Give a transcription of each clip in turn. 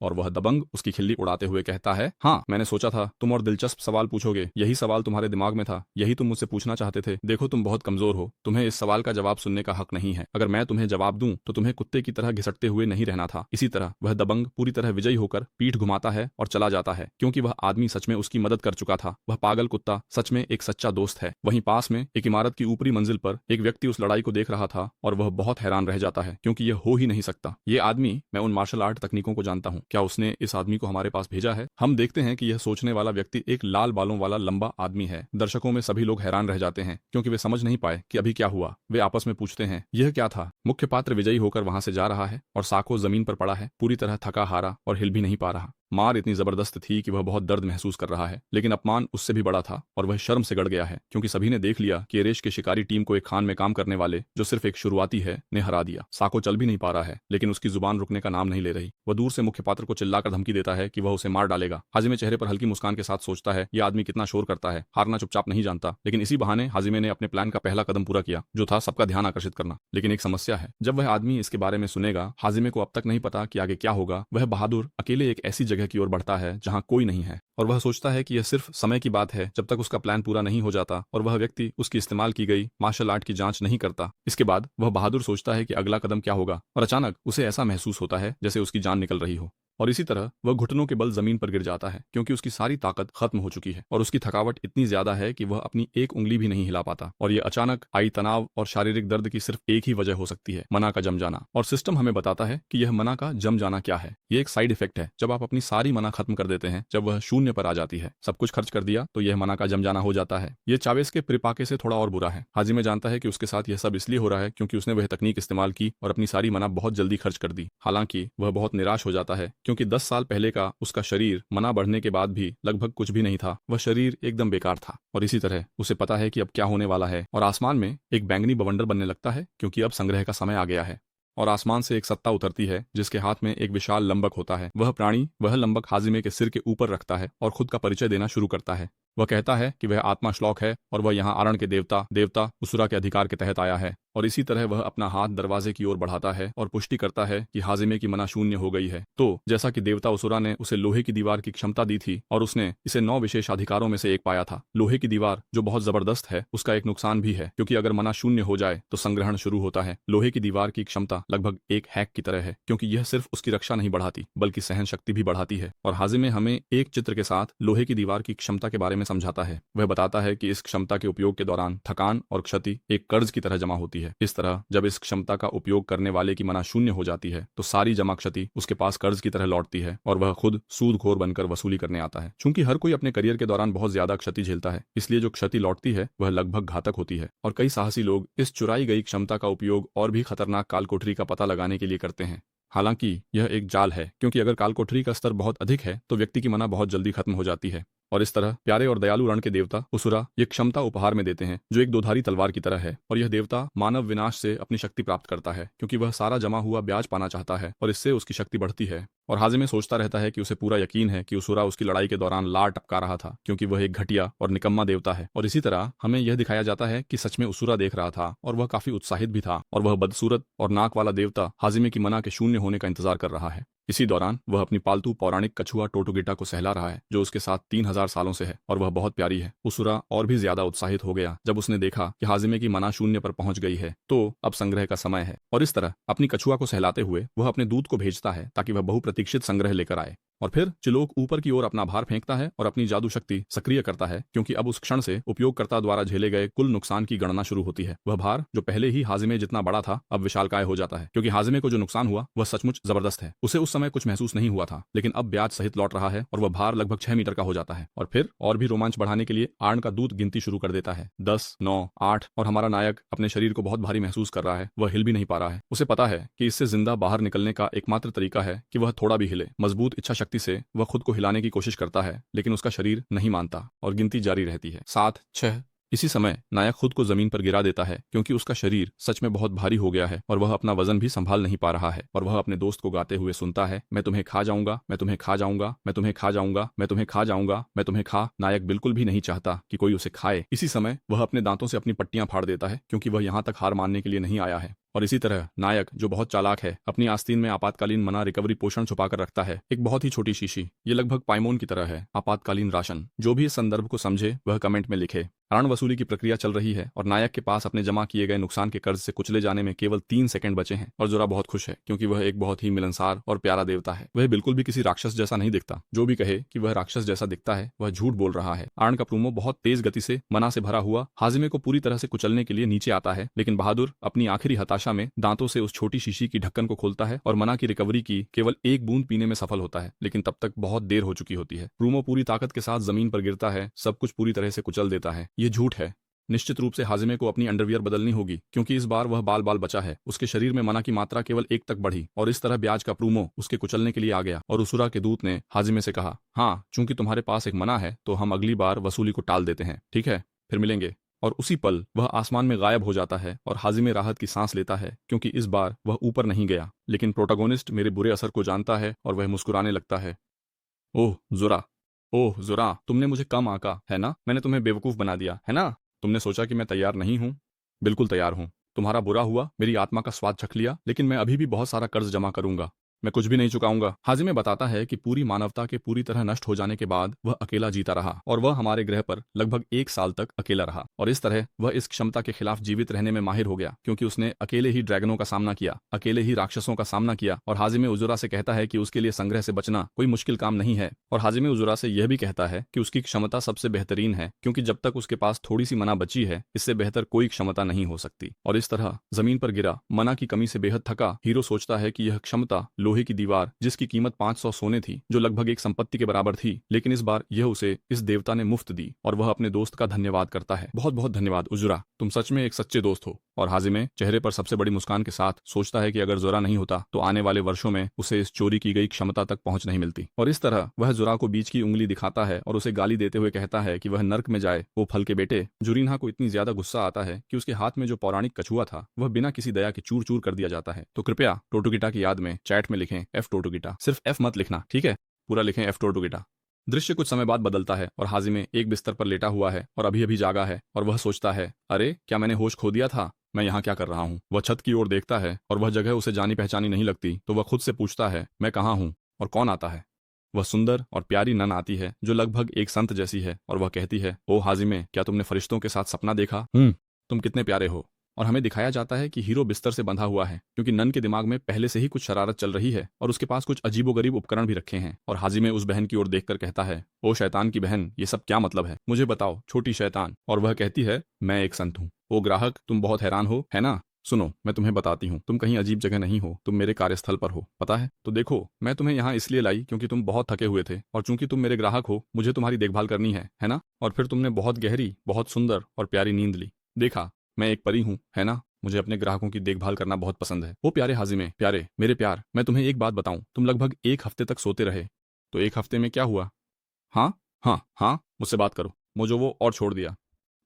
और वह दबंग उसकी खिल्ली उड़ाते हुए कहता है, हाँ, मैंने सोचा था तुम और दिलचस्प सवाल पूछोगे, यही सवाल तुम्हारे दिमाग में था, यही तुम मुझसे पूछना चाहते थे। देखो तुम बहुत कमजोर हो, तुम्हें इस सवाल का जवाब सुनने का हक नहीं है। अगर मैं तुम्हें जवाब दूं तो तुम्हें कुत्ते की तरह घिसटते हुए नहीं रहना था। इसी तरह वह दबंग पूरी तरह विजयी होकर पीठ घुमाता है और चला जाता है, क्योंकि वह आदमी सच में उसकी मदद कर चुका था। वह पागल कुत्ता सच में एक सच्चा दोस्त है। वहीं पास में एक इमारत की ऊपरी मंजिल पर एक व्यक्ति उस लड़ाई को देख रहा था और वह बहुत हैरान रह जाता है, क्योंकि यह हो ही नहीं सकता। ये आदमी, मैं उन मार्शल आर्ट तकनीकों को जानता हूँ, क्या उसने इस आदमी को हमारे पास भेजा है? हम देखते हैं कि यह सोचने वाला व्यक्ति एक लाल बालों वाला लंबा आदमी है। दर्शकों में सभी लोग हैरान रह जाते हैं, क्योंकि वे समझ नहीं पाए कि अभी क्या हुआ। वे आपस में पूछते हैं, यह क्या था? मुख्य पात्र विजयी होकर वहां से जा रहा है और साको जमीन पर पड़ा है, पूरी तरह थका हारा और हिल भी नहीं पा रहा। मार इतनी जबरदस्त थी कि वह बहुत दर्द महसूस कर रहा है, लेकिन अपमान उससे भी बड़ा था और वह शर्म से गड़ गया है, क्योंकि सभी ने देख लिया कि रेश के शिकारी टीम को एक खान में काम करने वाले, जो सिर्फ एक शुरुआती है, ने हरा दिया। साको चल भी नहीं पा रहा है, लेकिन उसकी जुबान रुकने का नाम नहीं ले रही। वह दूर से मुख्य पात्र को चिल्लाकर धमकी देता है कि वह उसे मार डालेगा। हाजिमे चेहरे पर हल्की मुस्कान के साथ सोचता है, यह आदमी कितना शोर करता है, हारना चुपचाप नहीं जानता। लेकिन इसी बहाने हाजिमे ने अपने प्लान का पहला कदम पूरा किया, जो था सबका ध्यान आकर्षित करना। लेकिन एक समस्या है, जब वह आदमी इसके बारे में सुनेगा, हाजिमे को अब तक नहीं पता कि आगे क्या होगा। वह बहादुर अकेले एक ऐसी जगह की ओर बढ़ता है जहां कोई नहीं है, और वह सोचता है कि यह सिर्फ समय की बात है जब तक उसका प्लान पूरा नहीं हो जाता और वह व्यक्ति उसकी इस्तेमाल की गई मार्शल आर्ट की जांच नहीं करता। इसके बाद वह बहादुर सोचता है कि अगला कदम क्या होगा, और अचानक उसे ऐसा महसूस होता है जैसे उसकी जान निकल रही हो। और इसी तरह वह घुटनों के बल जमीन पर गिर जाता है, क्योंकि उसकी सारी ताकत खत्म हो चुकी है और उसकी थकावट इतनी ज्यादा है कि वह अपनी एक उंगली भी नहीं हिला पाता। और यह अचानक आई तनाव और शारीरिक दर्द की सिर्फ एक ही वजह हो सकती है, मना का जम जाना। और सिस्टम हमें बताता है कि यह मना का जम जाना क्या है। यह एक साइड इफेक्ट है। जब आप अपनी सारी मना खत्म कर देते हैं, जब वह शून्य पर आ जाती है, सब कुछ खर्च कर दिया, तो यह मना का जम जाना हो जाता है। यह चावेस के प्रिपाके से थोड़ा और बुरा है। हाजिमे जानता है कि उसके साथ यह सब इसलिए हो रहा है क्योंकि उसने वह तकनीक इस्तेमाल की और अपनी सारी मना बहुत जल्दी खर्च कर दी। हालांकि वह बहुत निराश हो जाता है, क्योंकि 10 साल पहले का उसका शरीर मना बढ़ने के बाद भी लगभग कुछ भी नहीं था। वह शरीर एकदम बेकार था। और इसी तरह उसे पता है कि अब क्या होने वाला है, और आसमान में एक बैंगनी बवंडर बनने लगता है, क्योंकि अब संग्रह का समय आ गया है। और आसमान से एक सत्ता उतरती है, जिसके हाथ में एक विशाल लंबक होता है। वह प्राणी वह लंबक हाजिमे के सिर के ऊपर रखता है और खुद का परिचय देना शुरू करता है। वह कहता है कि वह आत्मा श्लोक है और वह यहाँ आरण के देवता उसुरा के अधिकार के तहत आया है। और इसी तरह वह अपना हाथ दरवाजे की ओर बढ़ाता है और पुष्टि करता है कि हाजिमे की मना शून्य हो गई है। तो जैसा कि देवता उसुरा ने उसे लोहे की दीवार की क्षमता दी थी और उसने इसे 9 विशेष अधिकारों में से एक पाया था। लोहे की दीवार जो बहुत जबरदस्त है, उसका एक नुकसान भी है, क्योंकि अगर मना शून्य हो जाए तो संग्रहण शुरू होता है। लोहे की दीवार की क्षमता लगभग एक हैक की तरह है, क्योंकि यह सिर्फ उसकी रक्षा नहीं बढ़ाती बल्कि सहन शक्ति भी बढ़ाती है। और हाजिमे हमें एक चित्र के साथ लोहे की दीवार की क्षमता के बारे में समझाता है। वह बताता है कि इस क्षमता के उपयोग के दौरान थकान और क्षति एक कर्ज की तरह जमा होती है। इस तरह जब इस क्षमता का उपयोग करने वाले की मना शून्य हो जाती है, तो सारी जमा क्षति उसके पास कर्ज की तरह लौटती है और वह खुद सूदखोर बनकर वसूली करने आता है। चूंकि हर कोई अपने करियर के दौरान बहुत ज्यादा क्षति झेलता है, इसलिए जो क्षति लौटती है वह लगभग घातक होती है। और कई साहसी लोग इस चुराई गई क्षमता का उपयोग और भी खतरनाक कालकोठरी का पता लगाने के लिए करते हैं। हालांकि यह एक जाल है, क्योंकि अगर कालकोठरी का स्तर बहुत अधिक है तो व्यक्ति की मना बहुत जल्दी खत्म हो जाती है। और इस तरह प्यारे और दयालु रण के देवता उसुरा ये क्षमता उपहार में देते हैं, जो एक दोधारी तलवार की तरह है। और यह देवता मानव विनाश से अपनी शक्ति प्राप्त करता है, क्योंकि वह सारा जमा हुआ ब्याज पाना चाहता है और इससे उसकी शक्ति बढ़ती है। और हाजिमे सोचता रहता है कि उसे पूरा यकीन है कि उसुरा उसकी लड़ाई के दौरान लार टपका रहा था, क्योंकि वह एक घटिया और निकम्मा देवता है। और इसी तरह हमें यह दिखाया जाता है कि सच में उसुरा देख रहा था और वह काफी उत्साहित भी था, और वह बदसूरत और नाक वाला देवता हाजिमे की मना के शून्य होने का इंतजार कर रहा है। इसी दौरान वह अपनी पालतू पौराणिक कछुआ टोटुगिटा को सहला रहा है, जो उसके साथ 3000 सालों से है और वह बहुत प्यारी है। उसुरा और भी ज्यादा उत्साहित हो गया जब उसने देखा कि हाजिमे की मना शून्य पर पहुंच गई है, तो अब संग्रह का समय है। और इस तरह अपनी कछुआ को सहलाते हुए वह अपने दूत को भेजता है ताकि वह बहुप्रतीक्षित संग्रह लेकर आए। और फिर चिलोक ऊपर की ओर अपना भार फेंकता है और अपनी जादू शक्ति सक्रिय करता है, क्योंकि अब उस क्षण से उपयोगकर्ता द्वारा झेले गए कुल नुकसान की गणना शुरू होती है। वह भार जो पहले ही हाजिमे जितना बड़ा था, अब विशालकाय हो जाता है, क्योंकि हाजिमे को जो नुकसान हुआ वह सचमुच जबरदस्त है। उसे उस समय कुछ महसूस नहीं हुआ था, लेकिन अब ब्याज सहित लौट रहा है और वह भार लगभग 6 मीटर का हो जाता है। और फिर और भी रोमांच बढ़ाने के लिए आर्न का दूत गिनती शुरू कर देता है, 10, 9, 8। और हमारा नायक अपने शरीर को बहुत भारी महसूस कर रहा है। वह हिल भी नहीं पा रहा है। उसे पता है कि इससे जिंदा बाहर निकलने का एकमात्र तरीका है कि वह थोड़ा भी हिले। मजबूत इच्छा शक्ति से वह खुद को हिलाने की कोशिश करता है, लेकिन उसका शरीर नहीं मानता और गिनती जारी रहती है, 7, 6। इसी समय नायक खुद को जमीन पर गिरा देता है, क्योंकि उसका शरीर सच में बहुत भारी हो गया है और वह अपना वजन भी संभाल नहीं पा रहा है। और वह अपने दोस्त को गाते हुए सुनता है, मैं तुम्हें खा जाऊंगा, मैं तुम्हें खा जाऊंगा, मैं तुम्हें खा जाऊंगा, मैं तुम्हें खा जाऊंगा, मैं तुम्हें खा। नायक बिल्कुल भी नहीं चाहता कि कोई उसे खाए। इसी समय वह अपने दांतों से अपनी पट्टियां फाड़ देता है, क्योंकि वह यहाँ तक हार मानने के लिए नहीं आया है। और इसी तरह नायक, जो बहुत चालाक है, अपनी आस्तीन में आपातकालीन मना रिकवरी पोषण छुपाकर रखता है, एक बहुत ही छोटी शीशी। ये लगभग पाइमोन की तरह है, आपातकालीन राशन। जो भी इस संदर्भ को समझे वह कमेंट में लिखे। ऋण वसूली की प्रक्रिया चल रही है और नायक के पास अपने जमा किए गए नुकसान के कर्ज से कुचले जाने में केवल 3 सेकंड बचे हैं और जोरा बहुत खुश है क्योंकि वह एक बहुत ही मिलनसार और प्यारा देवता है। वह बिल्कुल भी किसी राक्षस जैसा नहीं दिखता। जो भी कहे कि वह राक्षस जैसा दिखता है वह झूठ बोल रहा है। आर्न का प्रोमो बहुत तेज गति से मना से भरा हुआ हाजिमे को पूरी तरह से कुचलने के लिए नीचे आता है, लेकिन बहादुर अपनी आखिरी हताशा में दांतों से उस छोटी शीशी की ढक्कन को खोलता है और मना की रिकवरी की केवल एक बूंद पीने में सफल होता है, लेकिन तब तक बहुत देर हो चुकी होती है। प्रोमो पूरी ताकत के साथ जमीन पर गिरता है, सब कुछ पूरी तरह से कुचल देता है। ये झूठ है। निश्चित रूप से हाजिमे को अपनी अंडरवियर बदलनी होगी क्योंकि इस बार वह बाल बाल बचा है। उसके शरीर में मना की मात्रा केवल 1 तक बढ़ी और इस तरह ब्याज का प्रूमो उसके कुचलने के लिए आ गया और उसुरा के दूत ने हाजिमे से कहा, हाँ, चूंकि तुम्हारे पास एक मना है तो हम अगली बार वसूली को टाल देते हैं, ठीक है, फिर मिलेंगे। और उसी पल वह आसमान में गायब हो जाता है और हाजिमे राहत की सांस लेता है क्योंकि इस बार वह ऊपर नहीं गया। लेकिन प्रोटोगोनिस्ट मेरे बुरे असर को जानता है और वह मुस्कुराने लगता है। ओह जुरा, ओह जुरा, तुमने मुझे कम आंका है ना? मैंने तुम्हें बेवकूफ बना दिया है ना? तुमने सोचा कि मैं तैयार नहीं हूं? बिल्कुल तैयार हूं। तुम्हारा बुरा हुआ, मेरी आत्मा का स्वाद चख लिया, लेकिन मैं अभी भी बहुत सारा कर्ज जमा करूंगा। मैं कुछ भी नहीं चुकाऊंगा। हाजिमे बताता है कि पूरी मानवता के पूरी तरह नष्ट हो जाने के बाद वह अकेला जीता रहा और वह हमारे ग्रह पर लगभग 1 साल तक अकेला रहा और इस तरह वह इस क्षमता के खिलाफ जीवित रहने में माहिर हो गया क्योंकि उसने अकेले ही ड्रैगनों का सामना किया, अकेले ही राक्षसों का सामना किया। और हाजिमे उजुरा से कहता है कि उसके लिए संग्रह से बचना कोई मुश्किल काम नहीं है और हाजिमे उजुरा से यह भी कहता है कि उसकी क्षमता सबसे बेहतरीन है क्योंकि जब तक उसके पास थोड़ी सी मना बची है इससे बेहतर कोई क्षमता नहीं हो सकती। और इस तरह जमीन पर गिरा मना की कमी से बेहद थका हीरो सोचता है कि यह क्षमता लोहे की दीवार जिसकी कीमत 500 सोने थी, जो लगभग एक संपत्ति के बराबर थी, लेकिन इस बार यह उसे इस देवता ने मुफ्त दी और वह अपने दोस्त का धन्यवाद करता है। बहुत बहुत धन्यवाद उजुरा, तुम सच में एक सच्चे दोस्त हो। और हाजिमे चेहरे पर सबसे बड़ी मुस्कान के साथ सोचता है कि अगर जुरा नहीं होता तो आने वाले वर्षों में उसे इस चोरी की गई क्षमता तक पहुंच नहीं मिलती। और इस तरह वह जुरा को बीच की उंगली दिखाता है और उसे गाली देते हुए कहता है कि वह नर्क में जाए, वो फल के बेटे। जुरीन्हा को इतनी ज्यादा गुस्सा आता है कि उसके हाथ में जो पौराणिक कछुआ था वह बिना किसी दया के चूर चूर कर दिया जाता है। तो कृपया टोटुगिटा की याद में चैट में लिखें F टोटुगिटा, सिर्फ F मत लिखना, ठीक है? पूरा लिखें F टोटुगिटा। दृश्य कुछ समय बाद बदलता है और हाजिमे एक बिस्तर पर लेटा हुआ है और अभी अभी जागा है और वह सोचता है, अरे क्या मैंने होश खो दिया था? मैं यहाँ क्या कर रहा हूँ? वह छत की ओर देखता है और वह जगह उसे जानी पहचानी नहीं लगती तो वह खुद से पूछता है, मैं कहाँ हूँ और कौन आता है? वह सुंदर और प्यारी नन आती है जो लगभग एक संत जैसी है और वह कहती है, ओ हाजिमे, क्या तुमने फरिश्तों के साथ सपना देखा? तुम कितने प्यारे हो। और हमें दिखाया जाता है कि हीरो बिस्तर से बंधा हुआ है क्योंकि नन के दिमाग में पहले से ही कुछ शरारत चल रही है और उसके पास कुछ अजीबोगरीब उपकरण भी रखे हैं। और हाजिमे उस बहन की ओर देखकर कहता है, ओ शैतान की बहन, ये सब क्या मतलब है? मुझे बताओ छोटी शैतान। और वह कहती है, मैं एक संत हूँ। ओ ग्राहक, तुम बहुत हैरान हो, है ना? सुनो, मैं तुम्हें बताती हूँ, तुम कहीं अजीब जगह नहीं हो, तुम मेरे कार्यस्थल पर हो, पता है? तो देखो, मैं तुम्हें यहाँ इसलिए लाई क्योंकि तुम बहुत थके हुए थे और चूंकि तुम मेरे ग्राहक हो मुझे तुम्हारी देखभाल करनी है ना? और फिर तुमने बहुत गहरी, बहुत सुंदर और प्यारी नींद ली। देखा, मैं एक परी हूँ, है ना? मुझे अपने ग्राहकों की देखभाल करना बहुत पसंद है। ओ प्यारे हाजिमे, प्यारे, मेरे प्यार, मैं तुम्हें एक बात बताऊं, तुम लगभग 1 हफ्ते तक सोते रहे। तो 1 हफ्ते में क्या हुआ? हाँ हाँ हाँ, मुझसे बात करो। मोजोवो और छोड़ दिया।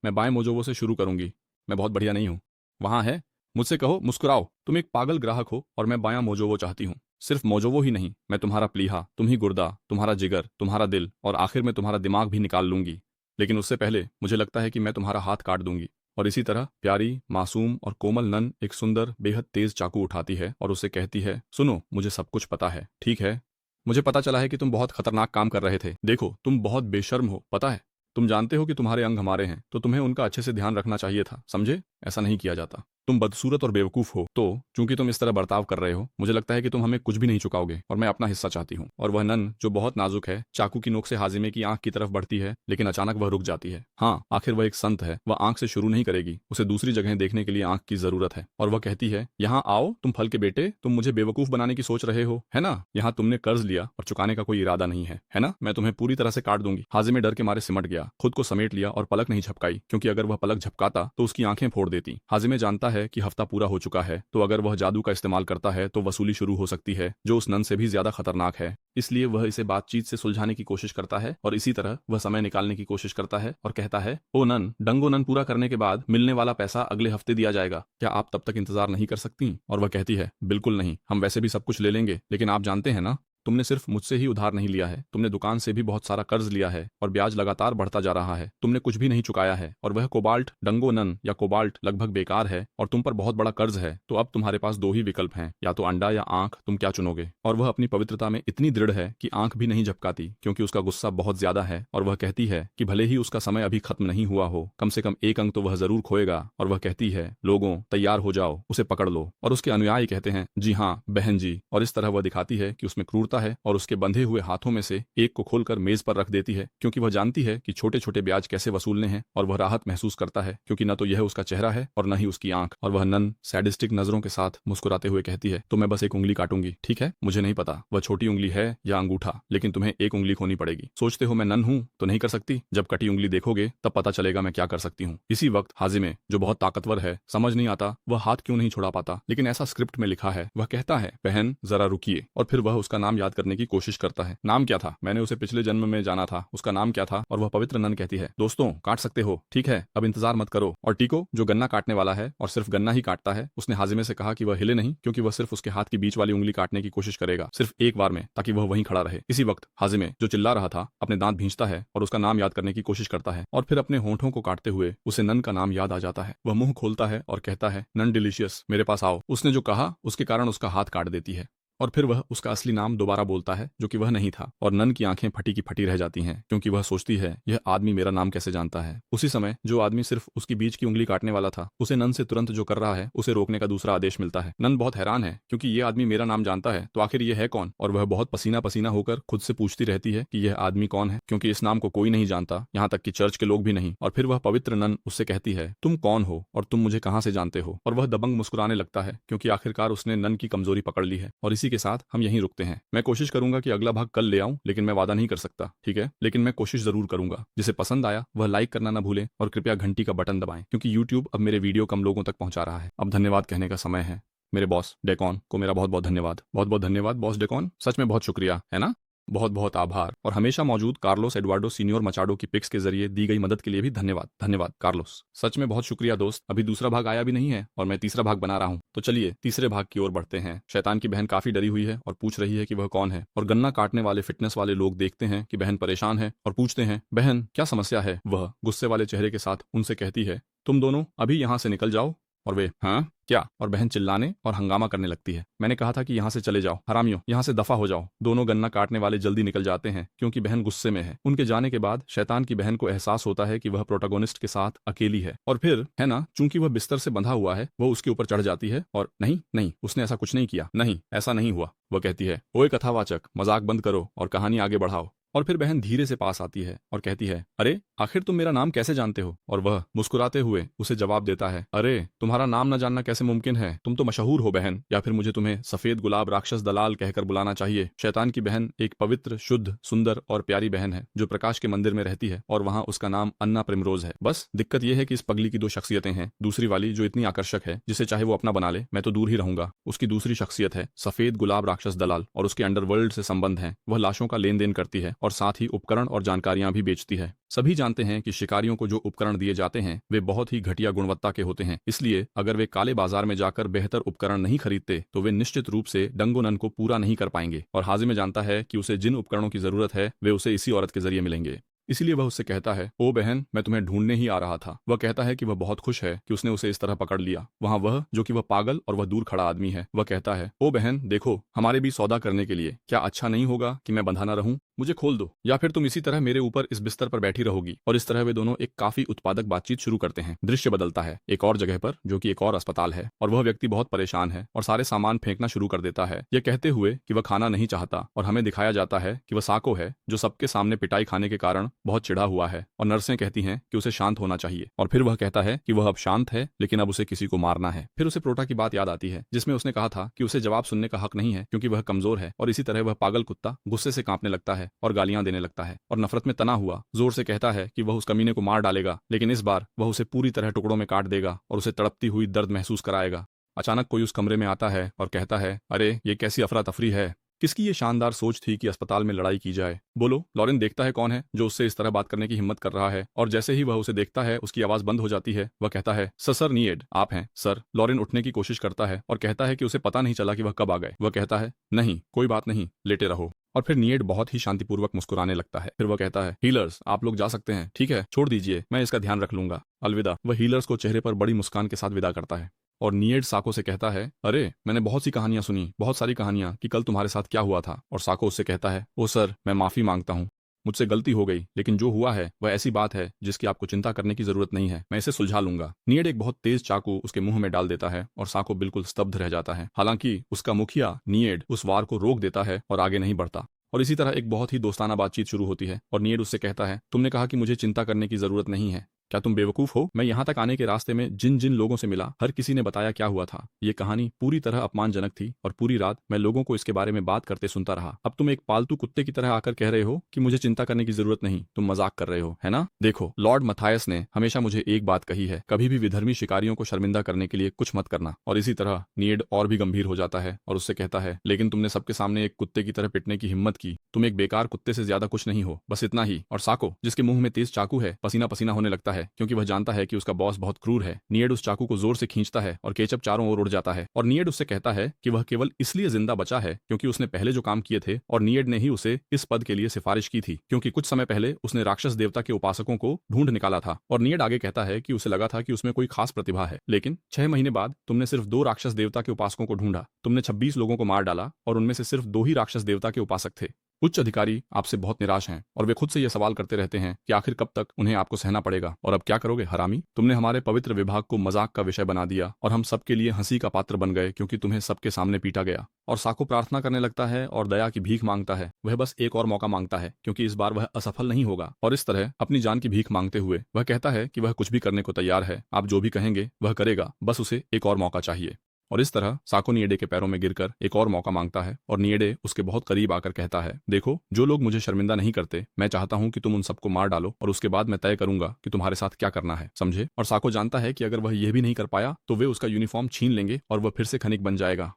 मैं बाएं मोजोवो से शुरू करूंगी। मैं बहुत बढ़िया नहीं हूँ। वहां है, मुझसे कहो, मुस्कुराओ। तुम एक पागल ग्राहक हो और मैं बायां मोजोवो चाहती हूँ। सिर्फ मोजोवो ही नहीं, मैं तुम्हारा प्लीहा, तुम ही गुर्दा, तुम्हारा जिगर, तुम्हारा दिल और आखिर में तुम्हारा दिमाग भी निकाल लूंगी। लेकिन उससे पहले मुझे लगता है कि मैं तुम्हारा हाथ काट दूंगी। और इसी तरह प्यारी, मासूम और कोमल नन एक सुंदर, बेहद तेज चाकू उठाती है और उसे कहती है, सुनो, मुझे सब कुछ पता है, ठीक है? मुझे पता चला है कि तुम बहुत खतरनाक काम कर रहे थे। देखो, तुम बहुत बेशर्म हो, पता है? तुम जानते हो कि तुम्हारे अंग हमारे हैं, तो तुम्हें उनका अच्छे से ध्यान रखना चाहिए था, समझे? ऐसा नहीं किया जाता। तुम बदसूरत और बेवकूफ हो, तो चूंकि तुम इस तरह बर्ताव कर रहे हो मुझे लगता है कि तुम हमें कुछ भी नहीं चुकाओगे और मैं अपना हिस्सा चाहती हूँ। और वह नन, जो बहुत नाजुक है, चाकू की नोक से हाजिमे की आंख की तरफ बढ़ती है, लेकिन अचानक वह रुक जाती है। हाँ, आखिर वह एक संत है, वह आंख से शुरू नहीं करेगी, उसे दूसरी जगह देखने के लिए आंख की जरूरत है। और वह कहती है, यहाँ आओ तुम फल के बेटे, तुम मुझे बेवकूफ बनाने की सोच रहे हो, है ना? यहाँ तुमने कर्ज लिया और चुकाने का कोई इरादा नहीं है ना? मैं तुम्हें पूरी तरह से काट दूंगी। हाजिमे डर के मारे सिमट गया, खुद को समेट लिया और पलक नहीं झपकाई क्योंकि अगर वह पलक झपकाता तो उसकी आंखें फोड़ देती। हाजिमे जानता है कि हफ्ता पूरा हो चुका है, तो अगर वह जादू का इस्तेमाल करता है तो वसूली शुरू हो सकती है, जो उस नन से भी ज्यादा खतरनाक है। इसलिए वह इसे बातचीत से सुलझाने की कोशिश करता है और इसी तरह वह समय निकालने की कोशिश करता है और कहता है, ओ नन, डंगो नन पूरा करने के बाद मिलने वाला पैसा अगले हफ्ते दिया जाएगा, क्या आप तब तक इंतजार नहीं कर सकती? और वह कहती है, बिल्कुल नहीं, हम वैसे भी सब कुछ ले लेंगे, लेकिन आप जानते हैं ना, तुमने सिर्फ मुझसे ही उधार नहीं लिया है, तुमने दुकान से भी बहुत सारा कर्ज लिया है और ब्याज लगातार बढ़ता जा रहा है। तुमने कुछ भी नहीं चुकाया है और वह कोबाल्ट डंगोनन या कोबाल्ट लगभग बेकार है और तुम पर बहुत बड़ा कर्ज है। तो अब तुम्हारे पास दो ही विकल्प हैं, या तो अंडा या आंख, तुम क्या चुनोगे? और वह अपनी पवित्रता में इतनी दृढ़ है कि आंख भी नहीं झपकाती, क्योंकि उसका गुस्सा बहुत ज्यादा है। और वह कहती है कि भले ही उसका समय अभी खत्म नहीं हुआ हो, कम से कम एक अंक तो वह जरूर खोएगा। और वह कहती है, लोगों तैयार हो जाओ, उसे पकड़ लो। और उसके अनुयायी कहते हैं, जी हाँ बहन जी। और इस तरह वह दिखाती है कि उसमें क्रूरता है और उसके बंधे हुए हाथों में से एक को खोलकर मेज पर रख देती है, क्योंकि वह जानती है कि छोटे छोटे ब्याज कैसे वसूलने हैं। और वह राहत महसूस करता है, क्योंकि न तो यह उसका चेहरा है और न ही उसकी आंख। और वह नन सैडिस्टिक नजरों के साथ मुस्कुराते हुए कहती है, तो मैं बस एक उंगली काटूंगी, ठीक है? मुझे नहीं पता वह छोटी उंगली है या अंगूठा, लेकिन तुम्हें एक उंगली खोनी पड़ेगी। सोचते हो मैं नन हूं तो नहीं कर सकती? जब कटी उंगली देखोगे तब पता चलेगा मैं क्या कर सकती हूँ। इसी वक्त हाजिमे, जो बहुत ताकतवर है, समझ नहीं आता वह हाथ क्यों नहीं छुड़ा पाता, लेकिन ऐसा स्क्रिप्ट में लिखा है। वह कहता है, बहन जरा रुकिए। और फिर वह उसका नाम याद करने की कोशिश करता है। नाम क्या था? मैंने उसे पिछले जन्म में जाना था, उसका नाम क्या था? और वह पवित्र नन कहती है, दोस्तों काट सकते हो, ठीक है, अब इंतजार मत करो। और टीको, जो गन्ना काटने वाला है और सिर्फ गन्ना ही काटता है, उसने हाजिमे से कहा कि वह हिले नहीं, क्योंकि वह सिर्फ उसके हाथ की बीच वाली उंगली काटने की कोशिश करेगा, सिर्फ एक बार में, ताकि वह वहीं खड़ा रहे। इसी वक्त हाजिमे, जो चिल्ला रहा था, अपने दांत भींचता है और उसका नाम याद करने की कोशिश करता है। और फिर अपने होंठों को काटते हुए उसे नन का नाम याद आ जाता है। वह मुंह खोलता है और कहता है, नन डिलीशियस, मेरे पास आओ। उसने जो कहा उसके कारण उसका हाथ काट देती है। और फिर वह उसका असली नाम दोबारा बोलता है, जो कि वह नहीं था। और नन की आंखें फटी की फटी रह जाती हैं, क्योंकि वह सोचती है, यह आदमी मेरा नाम कैसे जानता है। उसी समय जो आदमी सिर्फ उसकी बीच की उंगली काटने वाला था, उसे नन से तुरंत जो कर रहा है उसे रोकने का दूसरा आदेश मिलता है। नन बहुत हैरान है, क्योंकि यह आदमी मेरा नाम जानता है, तो आखिर यह है कौन? और वह बहुत पसीना पसीना होकर खुद से पूछती रहती है कि यह आदमी कौन है, क्योंकि इस नाम को कोई नहीं जानता, यहाँ तक कि चर्च के लोग भी नहीं। और फिर वह पवित्र नन उससे कहती है, तुम कौन हो और तुम मुझे कहाँ से जानते हो? और वह दबंग मुस्कुराने लगता है, क्योंकि आखिरकार उसने नन की कमजोरी पकड़ ली है। और इसी के साथ हम यहीं हैं। मैं कोशिश करूंगा कि अगला भाग कल ले आऊं, लेकिन मैं वादा नहीं कर सकता, ठीक है? लेकिन मैं कोशिश जरूर करूंगा। जिसे पसंद आया वह लाइक करना ना भूलें और कृपया घंटी का बटन दबाएं, क्योंकि YouTube अब मेरे वीडियो कम लोगों तक पहुंचा रहा है। अब धन्यवाद कहने का समय है। मेरे बॉस डेकॉन को मेरा बहुत बहुत धन्यवाद। बहुत बहुत धन्यवाद बॉस डेकॉन, सच में बहुत शुक्रिया, है ना? बहुत बहुत आभार। और हमेशा मौजूद कार्लोस एडवार्डो सीनियर मचाडो की पिक्स के जरिए दी गई मदद के लिए भी धन्यवाद। धन्यवाद कार्लोस, सच में बहुत शुक्रिया दोस्त। अभी दूसरा भाग आया भी नहीं है और मैं तीसरा भाग बना रहा हूँ। तो चलिए तीसरे भाग की ओर बढ़ते हैं। शैतान की बहन काफी डरी हुई है और पूछ रही है कि वह कौन है। और गन्ना काटने वाले फिटनेस वाले लोग देखते हैं कि बहन परेशान है और पूछते हैं, बहन क्या समस्या है? वह गुस्से वाले चेहरे के साथ उनसे कहती है, तुम दोनों अभी यहाँ से निकल जाओ। और वे, हाँ क्या? और बहन चिल्लाने और हंगामा करने लगती है, मैंने कहा था कि यहाँ से चले जाओ, हरामियों, यहाँ से दफा हो जाओ। दोनों गन्ना काटने वाले जल्दी निकल जाते हैं, क्योंकि बहन गुस्से में है। उनके जाने के बाद शैतान की बहन को एहसास होता है कि वह प्रोटोगोनिस्ट के साथ अकेली है। और फिर है ना, चूंकि वह बिस्तर से बंधा हुआ है, वह उसके ऊपर चढ़ जाती है और नहीं नहीं, उसने ऐसा कुछ नहीं किया, नहीं ऐसा नहीं हुआ। वह कहती है, ओए कथावाचक, मजाक बंद करो और कहानी आगे बढ़ाओ। और फिर बहन धीरे से पास आती है और कहती है, अरे आखिर तुम मेरा नाम कैसे जानते हो? और वह मुस्कुराते हुए उसे जवाब देता है, अरे तुम्हारा नाम न जानना कैसे मुमकिन है? तुम तो मशहूर हो बहन, या फिर मुझे तुम्हें सफेद गुलाब राक्षस दलाल कहकर बुलाना चाहिए। शैतान की बहन एक पवित्र, शुद्ध, सुंदर और प्यारी बहन है, जो प्रकाश के मंदिर में रहती है और वहाँ उसका नाम अन्ना प्रिमरोज है। बस दिक्कत यह है कि इस पगली की दो शख्सियतें हैं। दूसरी वाली जो इतनी आकर्षक है, जिसे चाहे वो अपना बना ले, मैं तो दूर ही रहूंगा। उसकी दूसरी शख्सियत है सफेद गुलाब राक्षस दलाल और उसके अंडरवर्ल्ड से संबंध है। वह लाशों का लेन देन करती है और साथ ही उपकरण और जानकारियां भी बेचती है। सभी जानते हैं कि शिकारियों को जो उपकरण दिए जाते हैं वे बहुत ही घटिया गुणवत्ता के होते हैं, इसलिए अगर वे काले बाजार में जाकर बेहतर उपकरण नहीं खरीदते तो वे निश्चित रूप से डंगोनन को पूरा नहीं कर पाएंगे। और हाजिमे जानता है कि उसे जिन उपकरणों की जरूरत है वे उसे इसी औरत के जरिए मिलेंगे। इसीलिए वह उससे कहता है, ओ बहन, मैं तुम्हें ढूंढने ही आ रहा था। वह कहता है कि वह बहुत खुश है कि उसने उसे इस तरह पकड़ लिया। वहाँ वह, जो कि वह पागल और वह दूर खड़ा आदमी है, वह कहता है, ओ बहन देखो, हमारे भी सौदा करने के लिए क्या अच्छा नहीं होगा कि मैं बंधा न रहूं? मुझे खोल दो, या फिर तुम इसी तरह मेरे ऊपर इस बिस्तर पर बैठी रहोगी। और इस तरह वे दोनों एक काफी उत्पादक बातचीत शुरू करते हैं। दृश्य बदलता है एक और जगह पर, जो कि एक और अस्पताल है, और वह व्यक्ति बहुत परेशान है और सारे सामान फेंकना शुरू कर देता है, यह कहते हुए कि वह खाना नहीं चाहता। और हमें दिखाया जाता है कि वह साको है, जो सबके सामने पिटाई खाने के कारण बहुत चिढ़ा हुआ है। और नर्सें कहती हैं कि उसे शांत होना चाहिए। और फिर वह कहता है कि वह अब शांत है, लेकिन अब उसे किसी को मारना है। फिर उसे प्रोटा की बात याद आती है, जिसमें उसने कहा था कि उसे जवाब सुनने का हक नहीं है, क्योंकि वह कमजोर है। और इसी तरह वह पागल कुत्ता गुस्से से कांपने लगता है और गालियां देने लगता है और नफरत में तना हुआ जोर से कहता है कि वह उस कमीने को मार डालेगा, लेकिन इस बार वह उसे पूरी तरह टुकड़ों में काट देगा और उसे तड़पती हुई दर्द महसूस कराएगा। अचानक कोई उस कमरे में आता है और कहता है, अरे ये कैसी अफरा तफरी है? किसकी ये शानदार सोच थी कि अस्पताल में लड़ाई की जाए। बोलो। लॉरेन देखता है कौन है जो उससे इस तरह बात करने की हिम्मत कर रहा है, और जैसे ही वह उसे देखता है उसकी आवाज बंद हो जाती है। वह कहता है, सर नीड, आप हैं सर। लॉरेन उठने की कोशिश करता है और कहता है कि उसे पता नहीं चला कि वह कब आ गए। वह कहता है, नहीं कोई बात नहीं, लेटे रहो। और फिर नीड बहुत ही शांतिपूर्वक मुस्कुराने लगता है। फिर वह कहता है, हीलर्स आप लोग जा सकते हैं, ठीक है, छोड़ दीजिए, मैं इसका ध्यान रख लूंगा, अलविदा। वह हीलर्स को चेहरे पर बड़ी मुस्कान के साथ विदा करता है। और नियड साको से कहता है, अरे मैंने बहुत सी कहानियां सुनी, बहुत सारी कहानियां, कि कल तुम्हारे साथ क्या हुआ था। और साको उससे कहता है, ओ सर मैं माफी मांगता हूँ, मुझसे गलती हो गई, लेकिन जो हुआ है वह ऐसी बात है जिसकी आपको चिंता करने की जरूरत नहीं है, मैं इसे सुलझा लूंगा। नियड एक बहुत तेज चाकू उसके मुंह में डाल देता है और साको बिल्कुल स्तब्ध रह जाता है। हालांकि उसका मुखिया नियड उस वार को रोक देता है और आगे नहीं बढ़ता। और इसी तरह एक बहुत ही दोस्ताना बातचीत शुरू होती है और नियड उससे कहता है, तुमने कहा कि मुझे चिंता करने की जरूरत नहीं है, क्या तुम बेवकूफ हो? मैं यहाँ तक आने के रास्ते में जिन जिन लोगों से मिला हर किसी ने बताया क्या हुआ था। ये कहानी पूरी तरह अपमानजनक थी और पूरी रात मैं लोगों को इसके बारे में बात करते सुनता रहा। अब तुम एक पालतू कुत्ते की तरह आकर कह रहे हो कि मुझे चिंता करने की जरूरत नहीं, तुम मजाक कर रहे हो, है ना? देखो, लॉर्ड मथायस ने हमेशा मुझे एक बात कही है, कभी भी विधर्मी शिकारियों को शर्मिंदा करने के लिए कुछ मत करना। और इसी तरह नियड और भी गंभीर हो जाता है और उससे कहता है, लेकिन तुमने सबके सामने एक कुत्ते की तरह पिटने की हिम्मत की, तुम एक बेकार कुत्ते से ज्यादा कुछ नहीं हो, बस इतना ही। और साको, जिसके मुंह में तेज चाकू है, पसीना पसीना होने लगता है क्योंकि वह जानता है कि उसका बॉस बहुत क्रूर है। नियड उस चाकू को जोर से खींचता है और केचप चारों ओर उड़ जाता है। और नियड उससे कहता है कि वह केवल इसलिए जिंदा बचा है क्योंकि उसने पहले जो काम किए थे, और नियड ने ही उसे इस पद के लिए सिफारिश की थी, क्योंकि कुछ समय पहले उसने राक्षस देवता के उपासकों को ढूंढ निकाला था। और नियड आगे कहता है कि उसे लगा था कि उसमें कोई खास प्रतिभा है, लेकिन 6 महीने बाद तुमने सिर्फ 2 राक्षस देवता के उपासकों को ढूंढा, तुमने 26 लोगों को मार डाला और उनमें से सिर्फ 2 ही राक्षस देवता के उपासक थे। उच्च अधिकारी आपसे बहुत निराश हैं और वे खुद से यह सवाल करते रहते हैं कि आखिर कब तक उन्हें आपको सहना पड़ेगा। और अब क्या करोगे हरामी? तुमने हमारे पवित्र विभाग को मजाक का विषय बना दिया और हम सबके लिए हंसी का पात्र बन गए क्योंकि तुम्हें सबके सामने पीटा गया। और साको प्रार्थना करने लगता है और दया की भीख मांगता है। वह बस एक और मौका मांगता है क्योंकि इस बार वह असफल नहीं होगा। और इस तरह अपनी जान की भीख मांगते हुए वह कहता है कि वह कुछ भी करने को तैयार है, आप जो भी कहेंगे वह करेगा, बस उसे एक और मौका चाहिए। और इस तरह साको नियडे के पैरों में गिरकर एक और मौका मांगता है और नियडे उसके बहुत करीब आकर कहता है, देखो, जो लोग मुझे शर्मिंदा नहीं करते, मैं चाहता हूं कि तुम उन सबको मार डालो और उसके बाद मैं तय करूंगा कि तुम्हारे साथ क्या करना है, समझे? और साको जानता है कि अगर वह यह भी नहीं कर पाया तो वे उसका यूनिफॉर्म छीन लेंगे और वह फिर से खनिक बन जाएगा।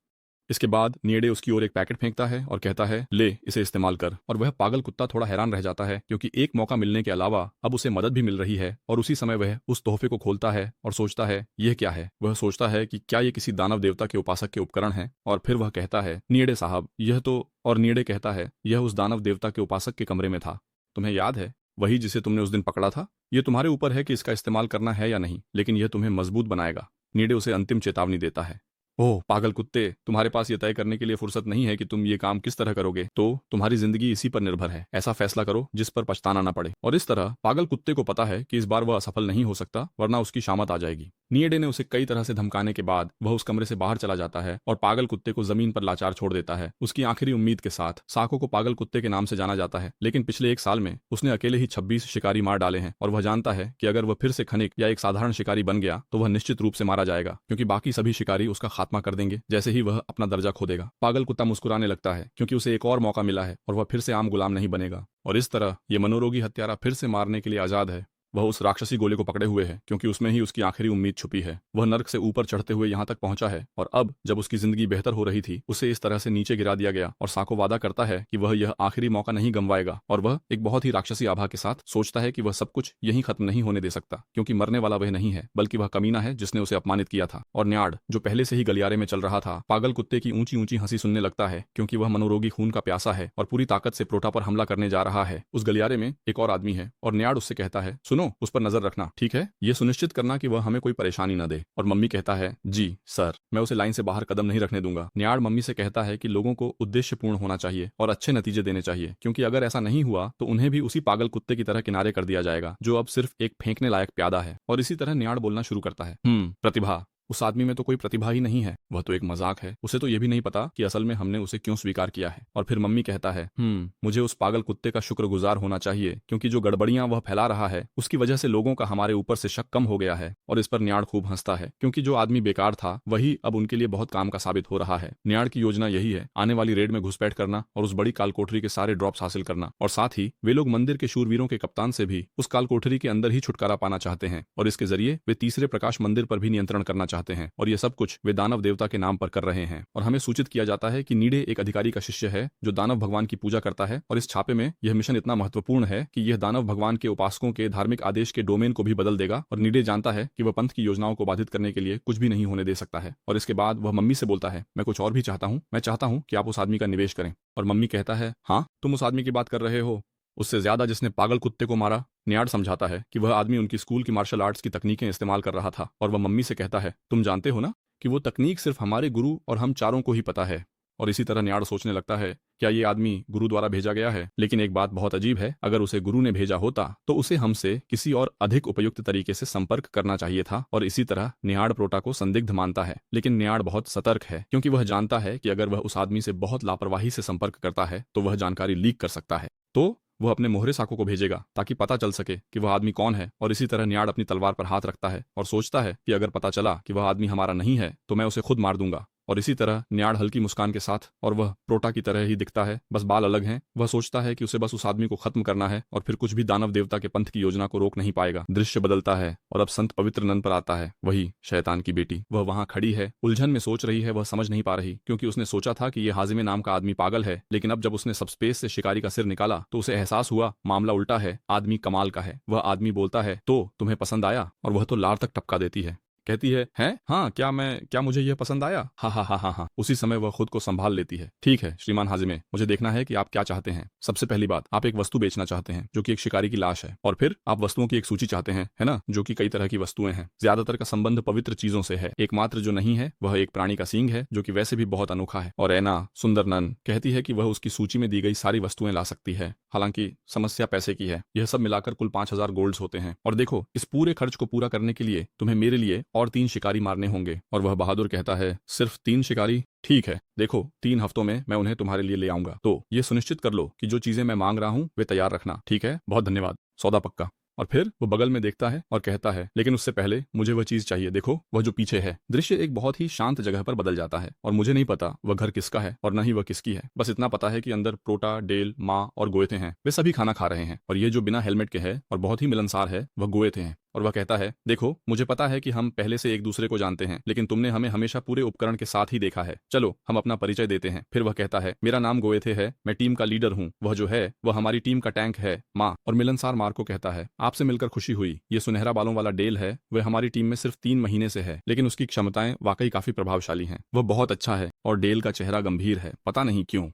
इसके बाद नियडे उसकी ओर एक पैकेट फेंकता है और कहता है, ले इसे इस्तेमाल कर। और वह पागल कुत्ता थोड़ा हैरान रह जाता है क्योंकि एक मौका मिलने के अलावा अब उसे मदद भी मिल रही है। और उसी समय वह उस तोहफे को खोलता है और सोचता है, यह क्या है? वह सोचता है कि क्या ये किसी दानव देवता के उपासक के उपकरण है। और फिर वह कहता है, नियडे साहब यह तो। और नियडे कहता है, यह उस दानव देवता के उपासक के कमरे में था, तुम्हें याद है? वही जिसे तुमने उस दिन पकड़ा था। यह तुम्हारे ऊपर है कि इसका इस्तेमाल करना है या नहीं, लेकिन यह तुम्हें मजबूत बनाएगा। नियडे उसे अंतिम चेतावनी देता है। ओह पागल कुत्ते, तुम्हारे पास ये तय करने के लिए फुर्सत नहीं है कि तुम ये काम किस तरह करोगे, तो तुम्हारी जिंदगी इसी पर निर्भर है। ऐसा फैसला करो जिस पर पछताना न पड़े। और इस तरह पागल कुत्ते को पता है कि इस बार वह असफल नहीं हो सकता, वरना उसकी शामत आ जाएगी। नियडे ने उसे कई तरह से धमकाने के बाद वह उस कमरे से बाहर चला जाता है और पागल कुत्ते को जमीन पर लाचार छोड़ देता है, उसकी आखिरी उम्मीद के साथ। साको को पागल कुत्ते के नाम से जाना जाता है, लेकिन पिछले 1 साल में उसने अकेले ही 26 शिकारी मार डाले हैं। और वह जानता है कि अगर वह फिर से खनिक या एक साधारण शिकारी बन गया तो वह निश्चित रूप से मारा जाएगा, क्योंकि बाकी सभी शिकारी उसका खात्मा कर देंगे जैसे ही वह अपना दर्जा खो देगा। पागल कुत्ता मुस्कुराने लगता है क्योंकि उसे एक और मौका मिला है और वह फिर से आम गुलाम नहीं बनेगा। और इस तरह ये मनोरोगी हत्यारा फिर से मारने के लिए आजाद है। वह उस राक्षसी गोले को पकड़े हुए है क्योंकि उसमें ही उसकी आखिरी उम्मीद छुपी है। वह नर्क से ऊपर चढ़ते हुए यहाँ तक पहुंचा है और अब जब उसकी जिंदगी बेहतर हो रही थी उसे इस तरह से नीचे गिरा दिया गया। और साको वादा करता है कि वह यह आखिरी मौका नहीं गंवाएगा। और वह एक बहुत ही राक्षसी आभा के साथ सोचता है कि वह सब कुछ यहीं खत्म नहीं होने दे सकता, क्योंकि मरने वाला वह नहीं है बल्कि वह कमीना है जिसने उसे अपमानित किया था। और न्याड, जो पहले से ही गलियारे में चल रहा था, पागल कुत्ते की ऊंची ऊंची हंसी सुनने लगता है क्योंकि वह मनोरोगी खून का प्यासा है और पूरी ताकत से प्रोटा पर हमला करने जा रहा है। उस गलियारे में एक और आदमी है और न्याड उससे कहता है, सुनो, उस पर नजर रखना, ठीक है? ये सुनिश्चित करना कि वह हमें कोई परेशानी न दे। और मम्मी कहता है, जी सर, मैं उसे लाइन से बाहर कदम नहीं रखने दूंगा। न्याड मम्मी से कहता है कि लोगों को उद्देश्यपूर्ण होना चाहिए और अच्छे नतीजे देने चाहिए, क्योंकि अगर ऐसा नहीं हुआ तो उन्हें भी उसी पागल कुत्ते की तरह किनारे कर दिया जाएगा जो अब सिर्फ एक फेंकने लायक प्यादा है। और इसी तरह न्याड बोलना शुरू करता है, प्रतिभा, उस आदमी में तो कोई प्रतिभा ही नहीं है, वह तो एक मजाक है। उसे तो यह भी नहीं पता कि असल में हमने उसे क्यों स्वीकार किया है। और फिर मम्मी कहता है, मुझे उस पागल कुत्ते का शुक्रगुजार होना चाहिए क्योंकि जो गड़बड़ियां वह फैला रहा है उसकी वजह से लोगों का हमारे ऊपर से शक कम हो गया है। और इस पर न्याड खूब हंसता है क्योंकि जो आदमी बेकार था वही अब उनके लिए बहुत काम का साबित हो रहा है। न्याड की योजना यही है, आने वाली रेड में घुसपैठ करना और उस बड़ी कालकोठरी के सारे ड्रॉप्स हासिल करना। और साथ ही वे लोग मंदिर के शूरवीरों के कप्तान से भी उस कालकोठरी के अंदर ही छुटकारा पाना चाहते हैं और इसके जरिए वे तीसरे प्रकाश मंदिर पर भी नियंत्रण करना चाहते हैं और ये सब कुछ वे दानव देवता के नाम पर कर रहे हैं। और हमें सूचित किया जाता है कि नीडे एक अधिकारी का शिष्य है जो दानव भगवान की पूजा करता है, और इस छापे में यह मिशन इतना महत्वपूर्ण है कि यह दानव भगवान के उपासकों के धार्मिक आदेश के डोमेन को भी बदल देगा। और नीडे जानता है कि वह पंथ की योजनाओं को बाधित करने के लिए कुछ भी नहीं होने दे सकता है। और इसके बाद वह मम्मी से बोलता है, मैं कुछ और भी चाहता हूँ, मैं चाहता हूँ कि आप उस आदमी का निवेश करें। और मम्मी कहता है, हाँ तुम उस आदमी की बात कर रहे हो, उससे ज्यादा जिसने पागल कुत्ते को मारा। न्याड समझाता है कि वह आदमी उनकी स्कूल की मार्शल आर्ट्स की तकनीकें इस्तेमाल कर रहा था। और वह मम्मी से कहता है, तुम जानते हो ना कि वो तकनीक सिर्फ हमारे गुरु और हम चारों को ही पता है। और इसी तरह न्याड सोचने लगता है, क्या ये आदमी गुरु द्वारा भेजा गया है? लेकिन एक बात बहुत अजीब है, अगर उसे गुरु ने भेजा होता तो उसे हमसे किसी और अधिक उपयुक्त तरीके से संपर्क करना चाहिए था। और इसी तरह न्याड प्रोटा को संदिग्ध मानता है, लेकिन न्याड बहुत सतर्क है क्योंकि वह जानता है कि अगर वह उस आदमी से बहुत लापरवाही से संपर्क करता है तो वह जानकारी लीक कर सकता है। तो वह अपने मोहरे साको को भेजेगा ताकि पता चल सके कि वह आदमी कौन है। और इसी तरह न्याड अपनी तलवार पर हाथ रखता है और सोचता है कि अगर पता चला कि वह आदमी हमारा नहीं है तो मैं उसे खुद मार दूंगा। और इसी तरह न्याड हल्की मुस्कान के साथ, और वह प्रोटा की तरह ही दिखता है, बस बाल अलग हैं, वह सोचता है कि उसे बस उस आदमी को खत्म करना है और फिर कुछ भी दानव देवता के पंथ की योजना को रोक नहीं पाएगा। दृश्य बदलता है और अब संत पवित्र नन पर आता है, वही शैतान की बेटी। वह वहां खड़ी है, उलझन में सोच रही है, वह समझ नहीं पा रही क्योंकि उसने सोचा था कि यह हाजिमे नाम का आदमी पागल है, लेकिन अब जब उसने सबस्पेस से शिकारी का सिर निकाला तो उसे एहसास हुआ मामला उल्टा है, आदमी कमाल का है। वह आदमी बोलता है, तो तुम्हें पसंद आया? और वह तो लार तक टपका देती है, कहती है, हैं? हाँ, क्या मुझे यह पसंद आया? हा हा हा हा हा। उसी समय वह खुद को संभाल लेती है। ठीक है श्रीमान हाजिमे, मुझे देखना है कि आप क्या चाहते हैं। सबसे पहली बात, आप एक वस्तु बेचना चाहते हैं जो कि एक शिकारी की लाश है, और फिर आप वस्तुओं की एक सूची चाहते हैं, है ना, जो कि कई तरह की वस्तुएं हैं। ज्यादातर का संबंध पवित्र चीजों से है। एकमात्र जो नहीं है वह एक प्राणी का सींग है जो कि वैसे भी बहुत अनोखा है। और ऐना सुंदर नन कहती है कि वह उसकी सूची में दी गई सारी वस्तुएं ला सकती है, हालांकि समस्या पैसे की है। यह सब मिलाकर कुल 5000 गोल्ड्स होते हैं। और देखो, इस पूरे खर्च को पूरा करने के लिए तुम्हें मेरे लिए और 3 शिकारी मारने होंगे। और वह बहादुर कहता है, सिर्फ 3 शिकारी? ठीक है, देखो 3 हफ्तों में मैं उन्हें तुम्हारे लिए ले आऊंगा। तो ये सुनिश्चित कर लो कि जो चीजें मैं मांग रहा हूँ वे तैयार रखना, ठीक है? बहुत धन्यवाद, सौदा पक्का। और फिर वो बगल में देखता है और कहता है, लेकिन उससे पहले मुझे वह चीज चाहिए। देखो वह जो पीछे है। दृश्य एक बहुत ही शांत जगह पर बदल जाता है और मुझे नहीं पता वह घर किसका है और न ही वह किसकी है। बस इतना पता है कि अंदर प्रोटा, डेल, माँ और गोएथे हैं। वे सभी खाना खा रहे हैं और ये जो बिना हेलमेट के है और बहुत ही मिलनसार है वह गोएथे हैं। और वह कहता है, देखो मुझे पता है कि हम पहले से एक दूसरे को जानते हैं, लेकिन तुमने हमें हमेशा पूरे उपकरण के साथ ही देखा है। चलो हम अपना परिचय देते हैं। फिर वह कहता है, मेरा नाम गोएथे है, मैं टीम का लीडर हूँ। वह जो है वह हमारी टीम का टैंक है, माँ। और मिलनसार मार को कहता है, आपसे मिलकर खुशी हुई। ये सुनहरा बालों वाला डेल है, वह हमारी टीम में सिर्फ 3 महीने से है, लेकिन उसकी क्षमताएं वाकई काफी प्रभावशाली हैं। वह बहुत अच्छा है। और डेल का चेहरा गंभीर है, पता नहीं क्यों।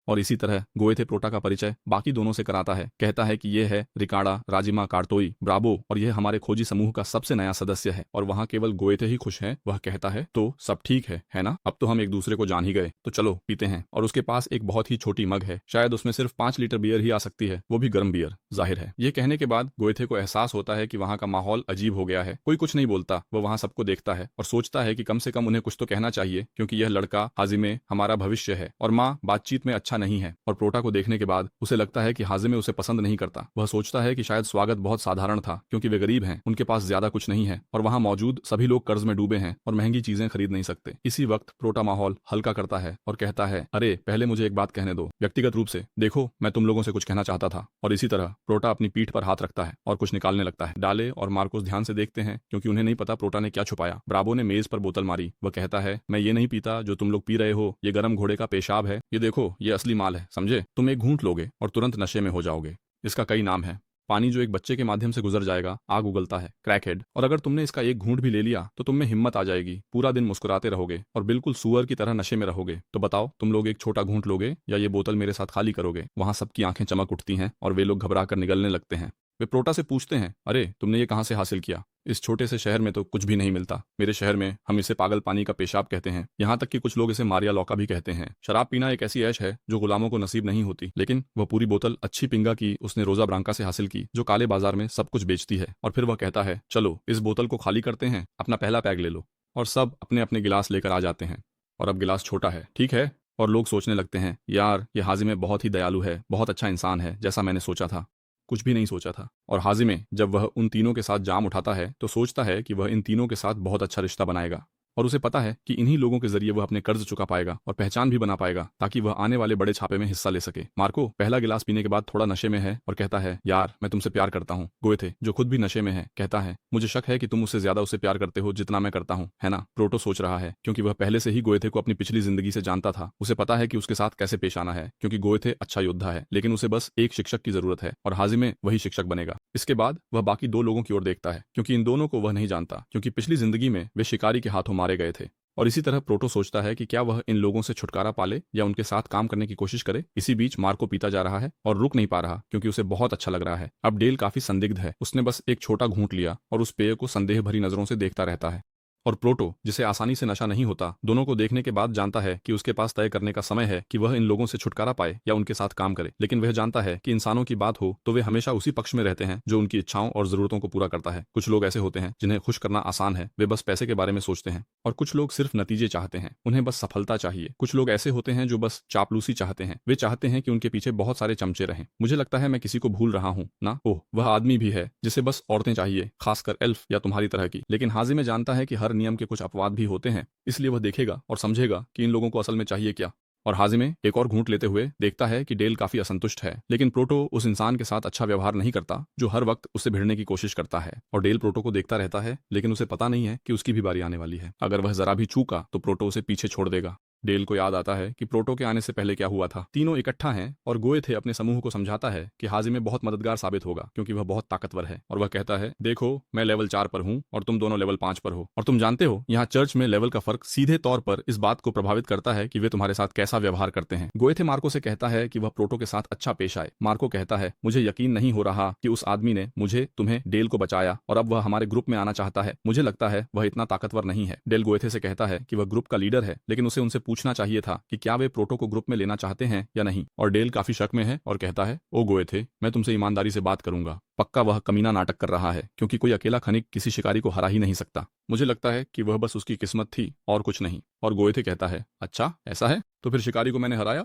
और इसी तरह गोएथे प्रोटा का परिचय बाकी दोनों से कराता है। कहता है कि यह है रिकार्डा, राजिमा कार्टोई, ब्राबो, और यह हमारे खोजी समूह का सबसे नया सदस्य है। और वहाँ केवल गोएथे ही खुश हैं। वह कहता है, तो सब ठीक है ना? अब तो हम एक दूसरे को जान ही गए, तो चलो पीते हैं। और उसके पास एक बहुत ही छोटी मग है, शायद उसमें सिर्फ 5 लीटर बियर ही आ सकती है, वो भी गर्म बियर, जाहिर है। ये कहने के बाद गोएथे को एहसास होता है कि वहाँ का माहौल अजीब हो गया है। कोई कुछ नहीं बोलता, वह वहाँ सबको देखता है और सोचता है कि कम से कम उन्हें कुछ तो कहना चाहिए, क्योंकि यह लड़का हाजिमे हमारा भविष्य है और माँ बातचीत में अच्छा नहीं है। और प्रोटा को देखने के बाद उसे लगता है कि हाजिमे उसे पसंद नहीं करता। वह सोचता है कि शायद स्वागत बहुत साधारण था, क्योंकि वे गरीब हैं, उनके पास ज्यादा कुछ नहीं है और वहां मौजूद सभी लोग कर्ज में डूबे हैं और महंगी चीजें खरीद नहीं सकते। इसी वक्त प्रोटा माहौल हल्का करता है और कहता है, अरे पहले मुझे एक बात कहने दो, व्यक्तिगत रूप से। देखो मैं तुम लोगों से कुछ कहना चाहता था। और इसी तरह प्रोटा अपनी पीठ पर हाथ रखता है और कुछ निकालने लगता है। डाले और मार्कोस ध्यान से देखते हैं क्योंकि उन्हें नहीं पता प्रोटा ने क्या छुपाया। ब्राबो ने मेज पर बोतल मारी। वह कहता है, मैं ये नहीं पीता जो तुम लोग पी रहे हो, ये गर्म घोड़े का पेशाब है। ये देखो, ये असली माल है, समझे? तुम एक घूंट लोगे और तुरंत नशे में हो जाओगे। इसका कई नाम है। पानी जो एक बच्चे के माध्यम से गुजर जाएगा, आग उगलता है, क्रैकहेड। और अगर तुमने इसका एक घूंट भी ले लिया तो तुम में हिम्मत आ जाएगी, पूरा दिन मुस्कुराते रहोगे और बिल्कुल सुअर की तरह नशे में रहोगे। तो बताओ, तुम लोग एक छोटा घूंट लोगे या ये बोतल मेरे साथ खाली करोगे? वहां सबकी आंखें चमक उठती हैं और वे लोग घबरा कर निगलने लगते हैं। वे प्रोटा से पूछते हैं, अरे तुमने ये कहाँ से हासिल किया? इस छोटे से शहर में तो कुछ भी नहीं मिलता। मेरे शहर में हम इसे पागल पानी का पेशाब कहते हैं। यहाँ तक कि कुछ लोग इसे मारिया लौका भी कहते हैं। शराब पीना एक ऐसी ऐश है जो गुलामों को नसीब नहीं होती, लेकिन वह पूरी बोतल अच्छी पिंगा की उसने रोजा ब्रांका से हासिल की, जो काले बाजार में सब कुछ बेचती है। और फिर वह कहता है, चलो इस बोतल को खाली करते हैं, अपना पहला पैग ले लो। और सब अपने अपने गिलास लेकर आ जाते हैं। और अब गिलास छोटा है, ठीक है? और लोग सोचने लगते हैं, यार ये हाजिमे बहुत ही दयालु है, बहुत अच्छा इंसान है, जैसा मैंने सोचा था। कुछ भी नहीं सोचा था। और हाजिमे जब वह उन तीनों के साथ जाम उठाता है तो सोचता है कि वह इन तीनों के साथ बहुत अच्छा रिश्ता बनाएगा। और उसे पता है कि इन्हीं लोगों के जरिए वह अपने कर्ज चुका पाएगा और पहचान भी बना पाएगा ताकि वह आने वाले बड़े छापे में हिस्सा ले सके। मार्को पहला गिलास पीने के बाद थोड़ा नशे में है और कहता है, यार मैं तुमसे प्यार करता हूँ। गोएथे, जो खुद भी नशे में है, कहता है, मुझे शक है कि तुम उससे ज्यादा उसे प्यार करते हो जितना मैं करता हूँ, है ना? प्रोटो सोच रहा है क्योंकि वह पहले से ही गोएथे को अपनी पिछली जिंदगी से जानता था। उसे पता है कि उसके साथ कैसे पेश आना है क्योंकि गोएथे अच्छा योद्धा है, लेकिन उसे बस एक शिक्षक की जरूरत है और हाजिमे वही शिक्षक बनेगा। इसके बाद वह बाकी दो लोगों की ओर देखता है क्योंकि इन दोनों को वह नहीं जानता क्योंकि पिछली जिंदगी में वे शिकारी के हाथों मारे गए थे। और इसी तरह प्रोटो सोचता है कि क्या वह इन लोगों से छुटकारा पाले या उनके साथ काम करने की कोशिश करे। इसी बीच मार्को पीता जा रहा है और रुक नहीं पा रहा क्योंकि उसे बहुत अच्छा लग रहा है। अब डेल काफी संदिग्ध है, उसने बस एक छोटा घूंट लिया और उस पेय को संदेह भरी नजरों से देखता रहता है। और प्रोटो, जिसे आसानी से नशा नहीं होता, दोनों को देखने के बाद जानता है कि उसके पास तय करने का समय है कि वह इन लोगों से छुटकारा पाए या उनके साथ काम करे। लेकिन वह जानता है कि इंसानों की बात हो तो वे हमेशा उसी पक्ष में रहते हैं जो उनकी इच्छाओं और जरूरतों को पूरा करता है। कुछ लोग ऐसे होते हैं जिन्हें खुश करना आसान है, वे बस पैसे के बारे में सोचते हैं, और कुछ लोग सिर्फ नतीजे चाहते हैं, उन्हें बस सफलता चाहिए। कुछ लोग ऐसे होते हैं जो बस चापलूसी चाहते हैं, वे चाहते हैं कि उनके पीछे बहुत सारे चमचे रहें। मुझे लगता है मैं किसी को भूल रहा हूँ ना? ओह, वह आदमी भी है जिसे बस औरतें चाहिए, खासकर एल्फ या तुम्हारी तरह की। लेकिन हाजिमे जानता है कि हर नियम के कुछ अपवाद भी होते हैं, इसलिए वह देखेगा और समझेगा कि इन लोगों को असल में चाहिए क्या। और हाजिमे एक और घूंट लेते हुए देखता है कि डेल काफी असंतुष्ट है, लेकिन प्रोटो उस इंसान के साथ अच्छा व्यवहार नहीं करता जो हर वक्त उससे भिड़ने की कोशिश करता है। और डेल प्रोटो को देखता रहता है, लेकिन उसे पता नहीं है कि उसकी भी बारी आने वाली है। अगर वह जरा भी चूका तो प्रोटो उसे पीछे छोड़ देगा। डेल को याद आता है कि प्रोटो के आने से पहले क्या हुआ था। तीनों इकट्ठा हैं और गोएथे अपने समूह को समझाता है कि हाजिमे बहुत मददगार साबित होगा क्योंकि वह बहुत ताकतवर है। और वह कहता है, देखो मैं लेवल 4 पर हूँ और तुम दोनों लेवल 5 पर हो, और तुम जानते हो यहाँ चर्च में लेवल का फर्क सीधे तौर पर इस बात को प्रभावित करता है कि वे तुम्हारे साथ कैसा व्यवहार करते हैं। गोएथे मार्को से कहता है कि वह प्रोटो के साथ अच्छा पेश आए। मार्को कहता है, मुझे यकीन नहीं हो रहा कि उस आदमी ने मुझे, तुम्हें, डेल को बचाया और अब वह हमारे ग्रुप में आना चाहता है। मुझे लगता है वह इतना ताकतवर नहीं है। डेल गोएथे से कहता है कि वह ग्रुप का लीडर है, लेकिन उसे उनसे पूछना चाहिए था कि क्या वे प्रोटो को ग्रुप में लेना चाहते हैं या नहीं। और डेल काफी शक में है और कहता है, ओ गोएथे, मैं तुमसे ईमानदारी से बात करूंगा। पक्का वह कमीना नाटक कर रहा है क्योंकि कोई अकेला खनिक किसी शिकारी को हरा ही नहीं सकता। मुझे लगता है कि वह बस उसकी किस्मत थी और कुछ नहीं। और गोएथे कहता है, अच्छा ऐसा है तो फिर शिकारी को मैंने हराया?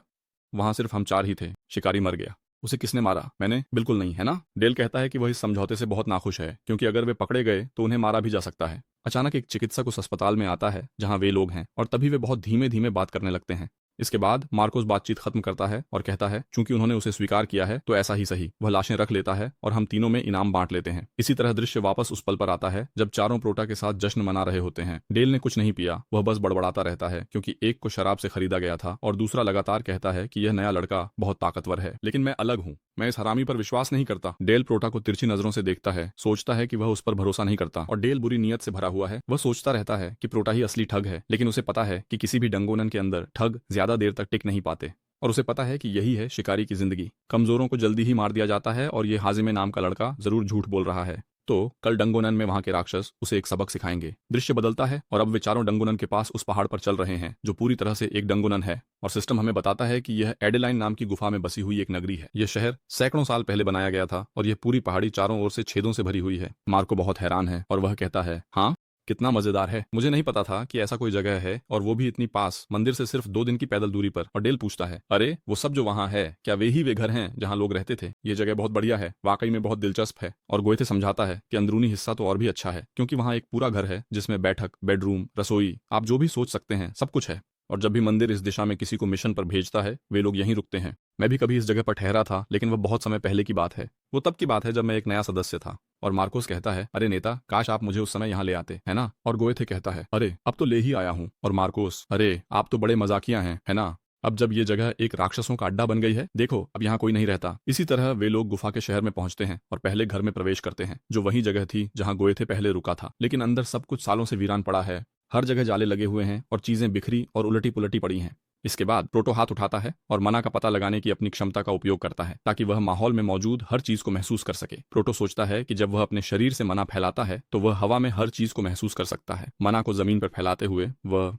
वहां सिर्फ हम 4 ही थे, शिकारी मर गया। उसे किसने मारा? मैंने? बिल्कुल नहीं, है ना? डेल कहता है कि वह इस समझौते से बहुत नाखुश है क्योंकि अगर वे पकड़े गए तो उन्हें मारा भी जा सकता है। अचानक एक चिकित्सक उस अस्पताल में आता है जहां वे लोग हैं और तभी वे बहुत धीमे धीमे बात करने लगते हैं। इसके बाद मार्कोस बातचीत खत्म करता है और कहता है, चूंकि उन्होंने उसे स्वीकार किया है तो ऐसा ही सही। वह लाशें रख लेता है और हम तीनों में इनाम बांट लेते हैं। इसी तरह दृश्य वापस उस पल पर आता है जब चारों प्रोटा के साथ जश्न मना रहे होते हैं। डेल ने कुछ नहीं पिया, वह बस बड़बड़ाता रहता है क्योंकि एक को शराब से खरीदा गया था और दूसरा लगातार कहता है कि यह नया लड़का बहुत ताकतवर है, लेकिन मैं अलग हूँ, मैं इस हरामी पर विश्वास नहीं करता। डेल प्रोटा को तिरछी नजरों से देखता है, सोचता है कि वह उस पर भरोसा नहीं करता और डेल बुरी नीयत से भरा हुआ है। वह सोचता रहता है कि प्रोटा ही असली ठग है, लेकिन उसे पता है कि किसी भी डंगोनन के अंदर ठग ज्यादा देर तक टिक नहीं पाते। और उसे पता है कि यही है शिकारी की जिंदगी, कमजोरों को जल्दी ही मार दिया जाता है और ये हाजिमे नाम का लड़का जरूर झूठ बोल रहा है। तो कल डंगोनन में वहां के राक्षस उसे एक सबक सिखाएंगे। दृश्य बदलता है और अब वे चारों डंगोनन के पास उस पहाड़ पर चल रहे हैं जो पूरी तरह से एक डंगोनन है। और सिस्टम हमें बताता है कि यह एडेलाइन नाम की गुफा में बसी हुई एक नगरी है। यह शहर सैकड़ों साल पहले बनाया गया था और यह पूरी पहाड़ी चारों ओर से छेदों से भरी हुई है। मार्को बहुत हैरान है और वह कहता है, हाँ कितना मजेदार है, मुझे नहीं पता था कि ऐसा कोई जगह है और वो भी इतनी पास, मंदिर से सिर्फ 2 दिन की पैदल दूरी पर। और डेल पूछता है, अरे वो सब जो वहाँ है क्या वे घर हैं जहाँ लोग रहते थे? ये जगह बहुत बढ़िया है, वाकई में बहुत दिलचस्प है। और गोएथे समझाता है कि अंदरूनी हिस्सा तो और भी अच्छा है क्योंकि वहाँ एक पूरा घर है जिसमें बैठक, बेडरूम, रसोई, आप जो भी सोच सकते हैं सब कुछ है। और जब भी मंदिर इस दिशा में किसी को मिशन पर भेजता है वे लोग यहीं रुकते हैं। मैं भी कभी इस जगह पर ठहरा था, लेकिन वह बहुत समय पहले की बात है। वो तब की बात है जब मैं एक नया सदस्य था। और मार्कोस कहता है, अरे नेता, काश आप मुझे उस समय यहाँ ले आते, है ना? और गोएथे कहता है, अरे अब तो ले ही आया हूँ। और मार्कोस, अरे आप तो बड़े मजाकिया हैं, है ना? अब जब ये जगह एक राक्षसों का अड्डा बन गई है, देखो अब यहाँ कोई नहीं रहता। इसी तरह वे लोग गुफा के शहर में पहुंचते हैं और पहले घर में प्रवेश करते हैं जो वही जगह थी जहाँ गोएथे पहले रुका था। लेकिन अंदर सब कुछ सालों से वीरान पड़ा है, हर जगह जाले लगे हुए हैं और चीजें बिखरी और उलटी पुलटी पड़ी हैं। इसके बाद प्रोटो हाथ उठाता है और मना का पता लगाने की अपनी क्षमता का उपयोग करता है ताकि वह माहौल में मौजूद हर चीज को महसूस कर सके। प्रोटो सोचता है कि जब वह अपने शरीर से मना फैलाता है तो वह हवा में हर चीज को महसूस कर सकता है। मना को जमीन पर फैलाते हुए वह